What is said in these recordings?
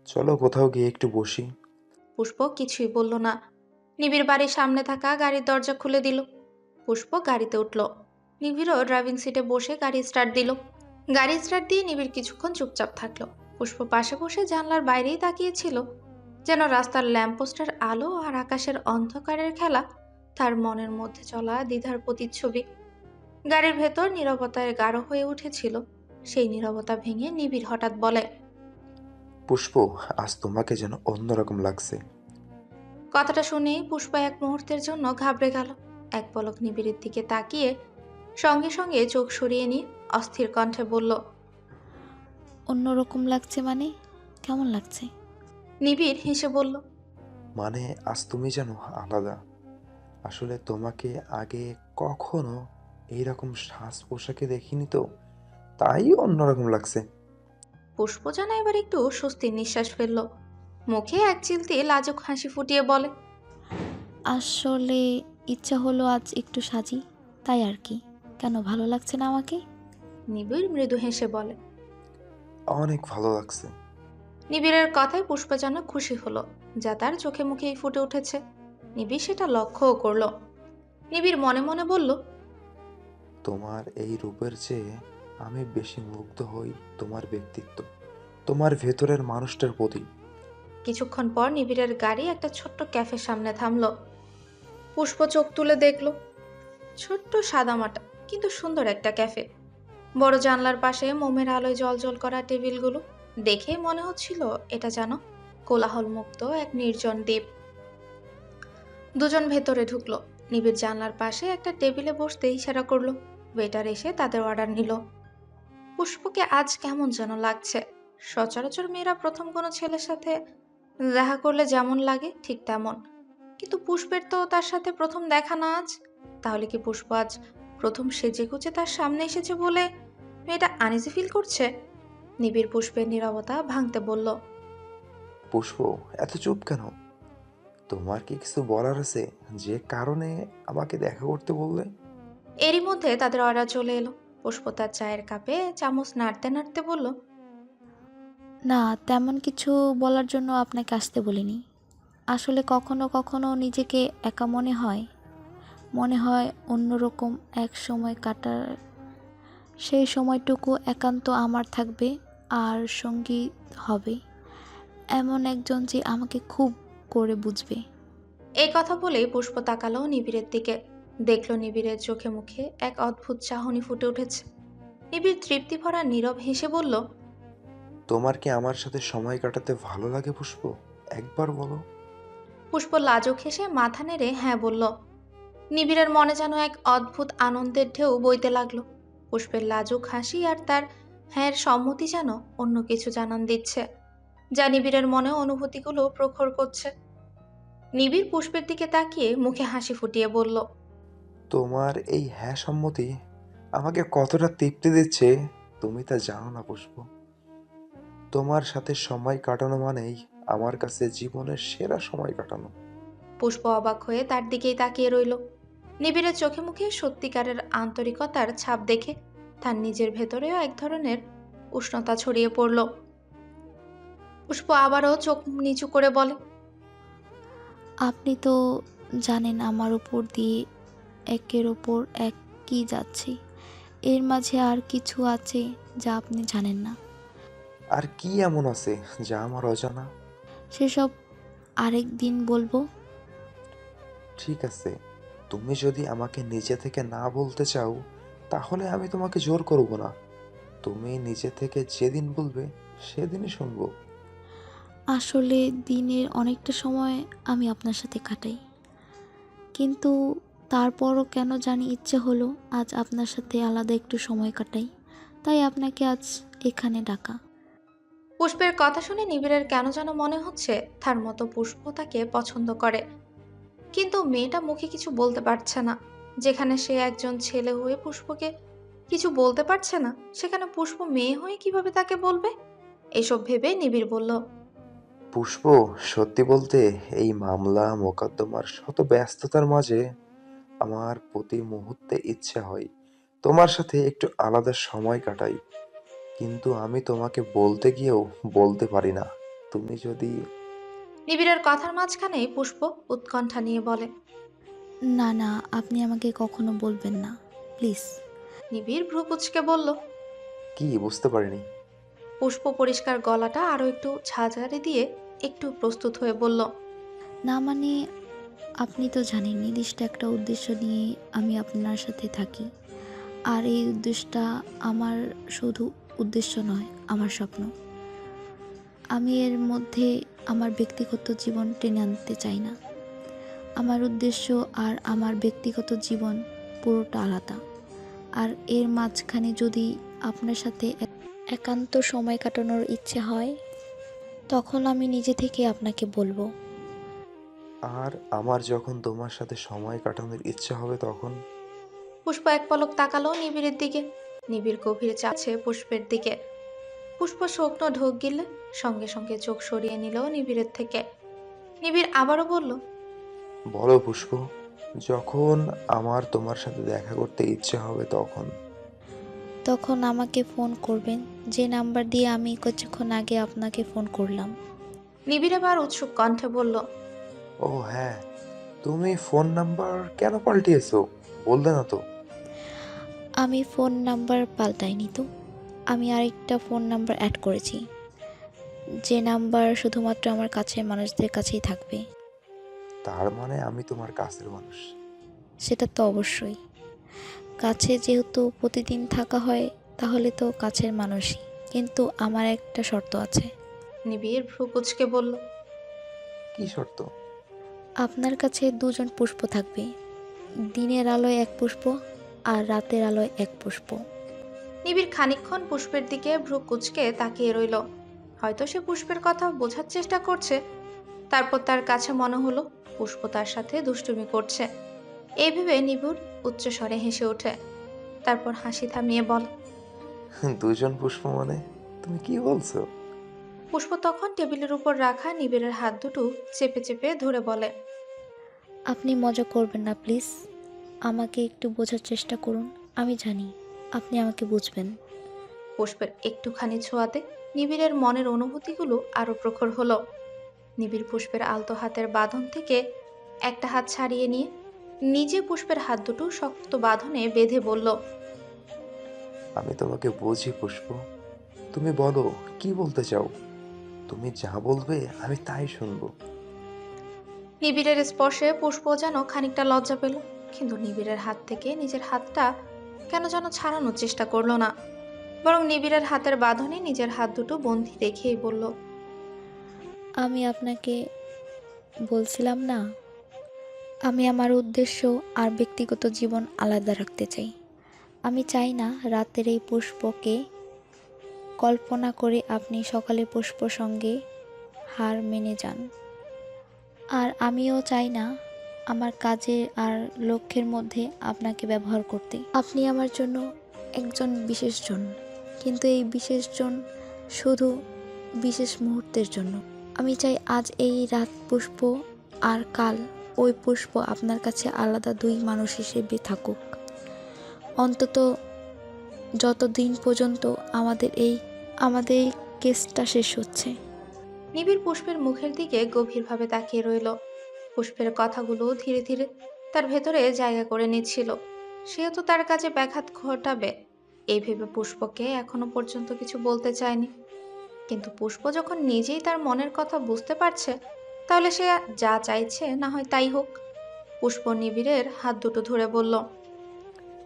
চলো কোথাও গিয়ে একটু বসি। পুষ্প কিছুই বলল না। নিবিড় বাড়ির সামনে থাকা গাড়ির দরজা খুলে দিল। পুষ্প গাড়িতে উঠল। নিবিড়ও ড্রাইভিং সিটে বসে গাড়ি স্টার্ট দিল। গাড়ি স্টার্ট দিয়ে নিবিড় কিছুক্ষণ চুপচাপ থাকলো। পুষ্প পাশে বসে জানলার বাইরেই তাকিয়েছিল, যেন রাস্তার ল্যাম্পপোস্টের আলো আর আকাশের অন্ধকারের খেলা তার মনের মধ্যে চলা দ্বিধার প্রতিচ্ছবি। গাড়ির ভেতর নীরবতায় গাঢ় হয়ে উঠেছিল। সেই নীরবতা ভেঙে নিবিড় হঠাৎ বলে, পুষ্প, আজ তোমাকে যেন অন্যরকম লাগছে। কথাটা শুনেই পুষ্প এক মুহূর্তের জন্য ঘাবড়ে গেল। এক পলক নিবিড়ের দিকে তাকিয়ে সঙ্গে সঙ্গে চোখ সরিয়ে নিয়ে অস্থির কণ্ঠে বলল, অন্যরকম লাগছে মানে? কেমন লাগছে? নিবিড় হেসে বলল, মানে আজ তুমি যেন আলাদা। আসলে তোমাকে আগে কখনো এইরকম সাজ পোশাকে দেখিনি তো, তাই অন্যরকম লাগছে। পুষ্প যেন এবার একটু স্বস্তির নিঃশ্বাস ফেলল। মুখে এক চিলতে লাজুক হাসি ফুটিয়ে বলে, আসলে ইচ্ছা হলো আজ একটু সাজি, তাই আর কি। কেন ভালো লাগছে না আমাকে? নিবিড় মৃদু হেসে বলে। অনেক ভালো লাগছে। নিবিড়ের কথায় পুষ্প যেন খুশি হলো, যা তার চোখে মুখেই ফুটে উঠেছে। নিবিড় সেটা লক্ষ্যও করল। নিবিড় মনে মনে বলল, তোমার এই রূপের চেয়ে আমি বেশি মুগ্ধ হই তোমার ব্যক্তিত্ব, তোমার ভেতরের মানুষটার প্রতি। কিছুক্ষণ পর নিবিড়ের গাড়ি একটা ছোট্ট ক্যাফের সামনে থামলো। পুষ্প চোখ তুলে দেখল, ছোট্ট সাদামাটা কিন্তু সুন্দর একটা ক্যাফে। বড় জানলার পাশে মোমের আলোয় জলজল করা টেবিলগুলো দেখে মনে হচ্ছিল এটা যেন কোলাহল মুক্ত এক নির্জন দ্বীপ। দুজন ভেতরে ঢুকলো। নিবিড় জানলার পাশে একটা টেবিলে বসতে ইশারা করলো। ওয়েটার এসে তাদের অর্ডার নিল। পুষ্পকে আজ কেমন যেন লাগছে। সচরাচর মেয়েরা প্রথম কোনো ছেলের সাথে দেখা করলে যেমন লাগে ঠিক তেমন, কিন্তু পুষ্পের তো তার সাথে প্রথম দেখা না আজ। তাহলে কি পুষ্প আজ প্রথম সেজেগুজে তার সামনে এসেছে বলে মেয়েটা আনইজি ফিল করছে? নিবিড় পুষ্পের নীরবতা ভাঙতে বলল, পুষ্প, এত চুপ কেন? তোমার কি কিছু বলার আছে, যে কারণে আমাকে দেখা করতে বললে? এরই মধ্যে তাদের অর্ডার চলে এলো। পুষ্প তার চায়ের কাপে চামচ নাড়তে নাড়তে বলল, না, তেমন কিছু বলার জন্য আপনাকে আসতে বলিনি। আসলে কখনো কখনো নিজেকে একা মনে হয়। মনে হয় অন্যরকম এক সময় কাটার, সেই সময়টুকু একান্ত আমার থাকবে। আর সঙ্গী হবে এমন একজন যে আমাকে খুব করে বুঝবে। এই কথা বলেই পুষ্প তাকালো নিবিড়ের দিকে। দেখলো নিবিড়ের চোখে মুখে এক অদ্ভুত চাহনি ফুটে উঠেছে। নিবিড় তৃপ্তি ভরা নীরব হেসে বলল, তোমার কি আমার সাথে সময় কাটাতে ভালো লাগে পুষ্প? একবার বলো। পুষ্প লাজুক হেসে মাথা নেড়ে হ্যাঁ বলল। নিবিড়ের মনে যেন এক অদ্ভুত আনন্দের ঢেউ বইতে লাগলো। পুষ্পের লাজুক হাসি আর তার হ্যাঁর সম্মতি যেন অন্য কিছু জানান দিচ্ছে, যা নিবিড়ের মনে অনুভূতিগুলো প্রখর করছে। নিবিড় পুষ্পের দিকে তাকিয়ে মুখে হাসি ফুটিয়ে বলল, তোমার এই হ্যাঁ সম্মতি আমাকে কতটা তৃপ্তি দিচ্ছে তুমি তা জানো না পুষ্প। তোমার সাথে সময় কাটানো মানেই আমার কাছে জীবনের সেরা সময় কাটানো। পুষ্প অবাক হয়ে তার দিকেই তাকিয়ে রইল। নিবিড়ের চোখে মুখে সত্যিকারের আন্তরিকতার ছাপ দেখে তার নিজের ভেতরেও এক ধরনের উষ্ণতা ছড়িয়ে পড়ল। পুষ্প আবারও চোখ নিচু করে বলে, আপনি তো জানেন আমার উপর দিয়ে একের ওপর এক কি যাচ্ছে। এর মাঝে আর কিছু আছে যা আপনি জানেন না। আর কি এমন আছে যা আমার অজানা? সেসব আরেক দিন বলবো। ঠিক আছে, তুমি যদি আমাকে নিজে থেকে না বলতে চাও, তাহলে আমি তোমাকে জোর করব না। তুমি নিজে থেকে যেদিন বলবে সেদিনই শুনবো। আসলে দিনের অনেকটা সময় আমি আপনার সাথে কাটাই, কিন্তু তারপরও কেন জানি ইচ্ছে হলো আজ আপনার সাথে আলাদা একটু সময় কাটাই। তাই আপনাকে আজ এখানে ডাকা। পুষ্পের কথা শুনে নিবিড়ের কেন যেন মনে হচ্ছে তার মতো পুষ্প তাকে পছন্দ করে, কিন্তু মেয়েটা মুখে কিছু বলতে পারছে না। যেখানে সে একজন ছেলে হয়ে পুষ্পকে কিছু বলতে পারছে না, সেখানে পুষ্প মেয়ে হয়ে কিভাবে তাকে বলবে? এসব ভেবে নিবিড় বলল, পুষ্প, সত্যি বলতে এই মামলা মোকদ্দমার শত ব্যস্ততার মাঝে আমার প্রতি মুহূর্তে ইচ্ছে হয় তোমার সাথে একটু আলাদা সময় কাটাই, কিন্তু আমি তোমাকে বলতে গিয়েও বলতে পারি না। তুমি যদি নিবিড়ের কথার মাঝখানেই পুষ্প উৎকণ্ঠা নিয়ে বলে। না না, আপনি আমাকে কখনো বলবেন না, প্লিজ। নিবিড় ভ্রু কুঁচকে বলল। কি বুঝতে পারিনি। পুষ্প পরিষ্কার গলাটা আরো একটু ঝাঁঝাড়ি দিয়ে একটু প্রস্তুত হয়ে বলল। না মানে, আপনি তো জানেন নির্দিষ্ট একটা উদ্দেশ্য নিয়ে আমি আপনার সাথে থাকি। আর এই উদ্দেশ্যটা আমার শুধু উদ্দেশ্য নয়, আমার স্বপ্ন। আমি এর মধ্যে আমার ব্যক্তিগত জীবন টেনে আনতে চাই না। আমার উদ্দেশ্য আর আমার ব্যক্তিগত জীবন পুরোটা আলাদা। আর এর মাঝখানে যদি আপনার সাথে একান্ত সময় কাটানোর ইচ্ছে হয়, তখন আমি নিজে থেকে আপনাকে বলবো। আর আমার যখন তোমার সাথে সময় কাটানোর ইচ্ছা হবে তখন? পুষ্প এক পলক তাকালো নিবিড়ের দিকে। নিবিড় গভীর চাচ্ছে পুষ্পের দিকে। পুষ্প শুকনো ঢোক গিলে সঙ্গে সঙ্গে চোখ সরিয়ে নিল নিবিড়ের থেকে। নিবিড় আবারও বলল। বলো পুষ্প, যখন আমার তোমার সাথে দেখা করতে ইচ্ছে হবে তখন? তখন আমাকে ফোন করবেন, যে নাম্বার দিয়ে আমি কিছুক্ষণ আগে আপনাকে ফোন করলাম। নিবিড় আবার উৎসুক কণ্ঠে বলল। ও হ্যাঁ, তুমি ফোন নাম্বার কেন পাল্টিয়েছো বললে না তো? আমি ফোন নাম্বার পাল্টাইনি তো, আমি আরেকটা ফোন নাম্বার অ্যাড করেছি, যে নাম্বার শুধুমাত্র আমার কাছের মানুষদের কাছেই থাকবে। তার মানে আমি তোমার কাছের মানুষ? সেটা তো অবশ্যই। কাছে যেহেতু প্রতিদিন থাকা হয়, তাহলে তো কাছের মানুষই। কিন্তু আমার একটা শর্ত আছে। নিবিড় ভ্রু কুঁচকে বলল। কি শর্ত? আপনার কাছে দুজন পুষ্প থাকবে, দিনের আলোয় এক পুষ্প আর রাতের আলোয় এক পুষ্প। নিবিড় খানিকক্ষণ পুষ্পের দিকে ভ্রু কুঁচকে তাকিয়ে রইল। হয়তো সে পুষ্পের কথা বোঝার চেষ্টা করছে। তারপর তার কাছে মনে হলো পুষ্প তার সাথে দুষ্টুমি করছে। এই ভেবে নিবিড় উচ্চস্বরে হেসে ওঠে। তারপর হাসি থামিয়ে বল। দুজন পুষ্প মানে তুমি কি বলছো? পুষ্প তখন টেবিলের উপর রাখা নিবিড়ের হাত দুটো চেপে চেপে ধরে বলে। আপনি মজা করবেন না প্লিজ, আমাকে একটু বোঝার চেষ্টা করুন। আমি জানি আপনি আমাকে বুঝবেন। পুষ্পের একটুখানি ছোঁয়াতে নিবিড়ের মনের অনুভূতিগুলো আরো প্রখর হলো। নিবিড় পুষ্পের আলতো হাতের বাঁধন থেকে একটা হাত ছাড়িয়ে নিয়ে নিজে পুষ্পের হাত দুটো শক্ত বাঁধনে বেঁধে বলল। আমি তোমাকে বুঝি পুষ্প, তুমি বলো কি বলতে চাও। তুমি যা বলবে আমি তাই শুনবো। নিবিড়ের স্পর্শে পুষ্প যেন খানিকটা লজ্জা পেল, কিন্তু নিবিড়ের হাত থেকে নিজের হাতটা কেন যেন ছাড়ানোর চেষ্টা করলো না, বরং নিবিড়ের হাতের বাঁধনে নিজের হাত দুটো বন্দি রেখেই বলল। আমি আপনাকে বলছিলাম না, আমি আমার উদ্দেশ্য আর ব্যক্তিগত জীবন আলাদা রাখতে চাই। আমি চাই না রাতের এই পুষ্পকে কল্পনা করে আপনি সকালে পুষ্প সঙ্গে হার মেনে যান। আর আমিও চাই না আমার কাজে আর লক্ষ্যের মধ্যে আপনাকে ব্যবহার করতে। আপনি আমার জন্য একজন বিশেষজন, কিন্তু এই বিশেষজন শুধু বিশেষ মুহূর্তের জন্য। আমি চাই আজ এই রাত পুষ্প আর কাল ওই পুষ্প আপনার কাছে আলাদা দুই মানুষ হিসেবে থাকুক, অন্তত যতদিন পর্যন্ত আমাদের এই কেসটা শেষ হচ্ছে। নিবিড় পুষ্পের মুখের দিকে গভীরভাবে তাকিয়ে রইল। পুষ্পের কথাগুলো ধীরে ধীরে তার ভেতরে জায়গা করে নিচ্ছিল। সেও তো তার কাজে ব্যাঘাত ঘটাবে এই ভেবে পুষ্পকে এখনো পর্যন্ত কিছু বলতে চায়নি। কিন্তু পুষ্প যখন নিজেই তার মনের কথা বুঝতে পারছে, তাহলে সে যা চাইছে না হয় তাই হোক। পুষ্প নিবিড়ের হাত দুটো ধরে বলল।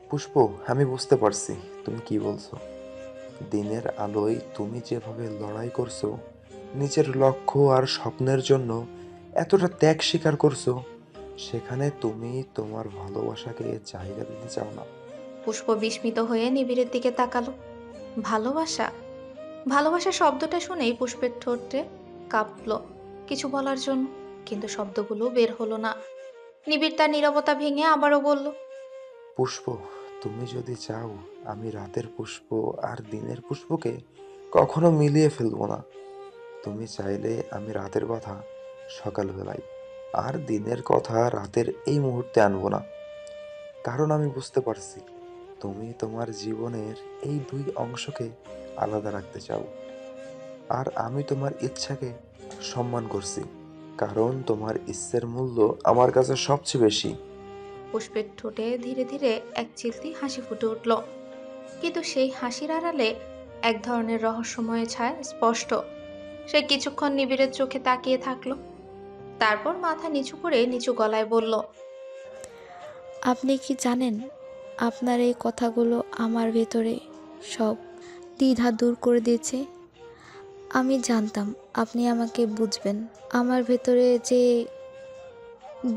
পুষ্প, আমি বুঝতে পারছি তুমি কি বলছো। দিনের আলোয় তুমি যেভাবে লড়াই করছো, নিজের লক্ষ্য আর স্বপ্নের জন্য এতটা ত্যাগ স্বীকার করছো, সেখানে তুমি তোমার ভালোবাসাকে জায়গা দিতে চাও না। পুষ্প বিস্মিত হয়ে নিবিড়ের দিকে তাকালো। ভালোবাসা? ভালোবাসা শব্দটা শুনেই পুষ্পের ঠোঁটে কাঁপলো কিছু বলার জন্য, কিন্তু শব্দগুলো বের হলো না। নিবিড় তার নীরবতা ভেঙে আবারও বলল। পুষ্প, তুমি যদি চাও, আমি রাতের পুষ্প আর দিনের পুষ্পকে কখনো মিলিয়ে ফেলবো না। তুমি চাইলে আমি রাতের কথা সকালবেলায় আর দিনের কথা রাতের এই মুহূর্তে আনবো না। কারণ আমি বুঝতে পারছি তুমি তোমার জীবনের এই দুই অংশকে আলাদা রাখতে চাও। আর আমি তোমার ইচ্ছাকে সম্মান করছি, কারণ তোমার ইচ্ছের মূল্য আমার কাছে সবচেয়ে বেশি। পুষ্পের ঠোঁটে ধীরে ধীরে এক চিলতি হাসি ফুটে উঠল, কিন্তু সেই হাসির আড়ালে এক ধরনের রহস্যময় ছায়া স্পষ্ট। সে কিছুক্ষণ নিবিড়ের চোখে তাকিয়ে থাকলো, তারপর মাথা নিচু করে নিচু গলায় বলল, আপনি কি জানেন, আপনার এই কথাগুলো আমার ভেতরে সব দ্বিধা দূর করে দিয়েছে। আমি জানতাম আপনি আমাকে বুঝবেন। আমার ভেতরে যে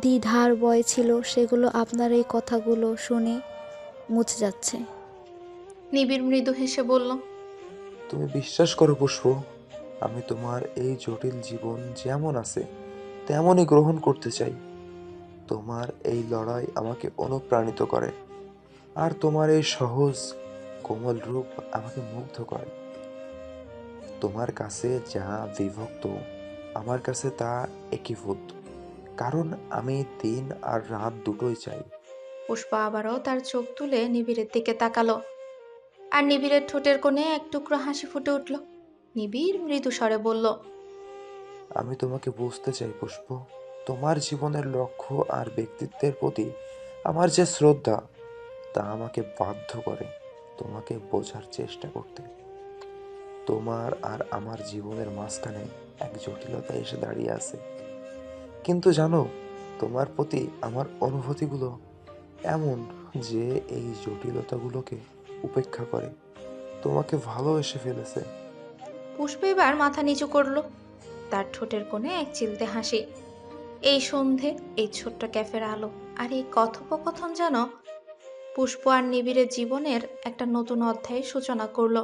দ্বিধার ভয় ছিল সেগুলো আপনার এই কথাগুলো শুনে মুছে যাচ্ছে। নিবিড় মৃদু হেসে বলল, তুমি বিশ্বাস করো পুষ্প, আমি তোমার এই জটিল জীবন যেমন আছে তেমনই গ্রহণ করতে চাই। তোমার এই লড়াই আমাকে অনুপ্রাণিত করে, আর তোমার এই সহজ কোমল রূপ আমাকে মুগ্ধ করে। তোমার কাছে যা বিভক্ত, আমার কাছে তা একীভূত, কারণ আমি দিন আর রাত দুটোই চাই। পুষ্পা আবারও তার চোখ তুলে নিবিড়ের দিকে তাকালো, আর নিবিড়ের ঠোঁটের কোণে এক টুকরো হাসি ফুটে উঠল। নিবিড় মৃদু স্বরে বলল, আমি তোমাকে বুঝতে চাই পুষ্প। তোমার জীবনের লক্ষ্য আর ব্যক্তিত্বের প্রতি আমার যে শ্রদ্ধা, তা আমাকে বাধ্য করে তোমাকে বোঝার চেষ্টা করতে। তোমার আর আমার জীবনের মাঝখানে এক জটিলতা এসে দাঁড়িয়ে আছে, কিন্তু জানো, তোমার প্রতি আমার অনুভূতিগুলো এমন যে এই জটিলতাগুলোকে উপেক্ষা করে তোমাকে ভালোবেসে ফেলেছে। পুষ্প এবার মাথা নিচু করলো, তার ঠোঁটের কোণে এক চিলতে হাসি। এই সন্ধে, এই ছোট্ট ক্যাফের আলো আর এই কথোপকথন যেন পুষ্প আর নিবিড়ের জীবনের একটা নতুন অধ্যায়ের সূচনা করলো।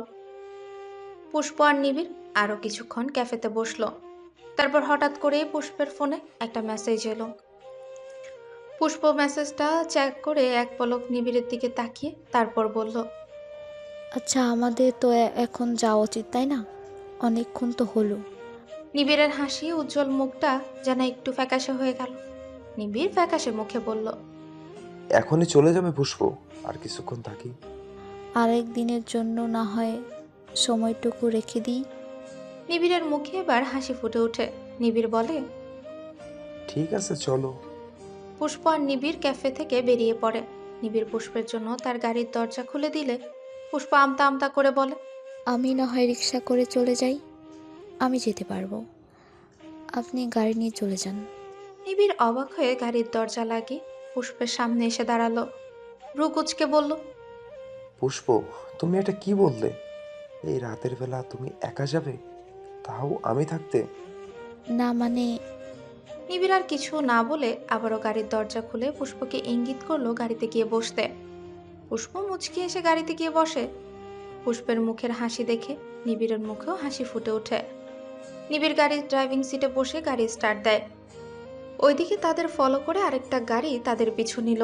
পুষ্প আর নিবিড় আরো কিছুক্ষণ ক্যাফেতে বসলো, তারপর হঠাৎ করেই পুষ্পের ফোনে একটা মেসেজ এলো। পুষ্প মেসেজটা চেক করে এক পলক নিবিড়ের দিকে তাকিয়ে তারপর বলল, আচ্ছা, আমাদের তো এখন যাওয়া উচিত, তাই না? অনেকক্ষণ তো হলো। নিবিড়ের হাসি উজ্জ্বল মুখটা যেন একটু ফ্যাকাশে হয়ে গেল। নিবিড় ফ্যাকাশে মুখে বলল, এখনই চলে যাবে পুষ্প? আর কিছুক্ষণ থাকি। আরেক দিনের জন্য না হয় সময়টুকু রেখে দিই। নিবিড়ের মুখে এবার হাসি ফুটে ওঠে। নিবিড় বলে, ঠিক আছে, চলো। পুষ্প আর নিবিড় ক্যাফে থেকে বেরিয়ে পড়ে। নিবিড় পুষ্পের জন্য তার গাড়ির দরজা খুলে দিলে পুষ্প আমতা আমতা করে বলে, আমি না হয় রিক্সা করে চলে যাই, আমি যেতে পারবো। আপনি গাড়ি নিয়ে চলে যান। নিবিড় অবাক হয়ে গাড়ির দরজা লাগিয়ে পুষ্পের সামনে এসে দাঁড়ালো। ভ্রু কুচকে বলল, পুষ্প, তুমি এটা কি বললে? এই রাতের বেলা তুমি একা যাবে, তাও আমি থাকতে? না মানে, নিবিড় আর কিছু না বলে আবারও গাড়ির দরজা খুলে পুষ্পকে ইঙ্গিত করলো গাড়িতে গিয়ে বসতে। পুষ্প মুচকি এসে গাড়িতে গিয়ে বসে। পুষ্পের মুখের হাসি দেখে নিবিড়ের মুখেও হাসি ফুটে ওঠে। নিবিড় গাড়ির ড্রাইভিং সিটে বসে গাড়ি স্টার্ট দেয়। ওইদিকে তাদের ফলো করে আরেকটা গাড়ি তাদের পিছু নিল।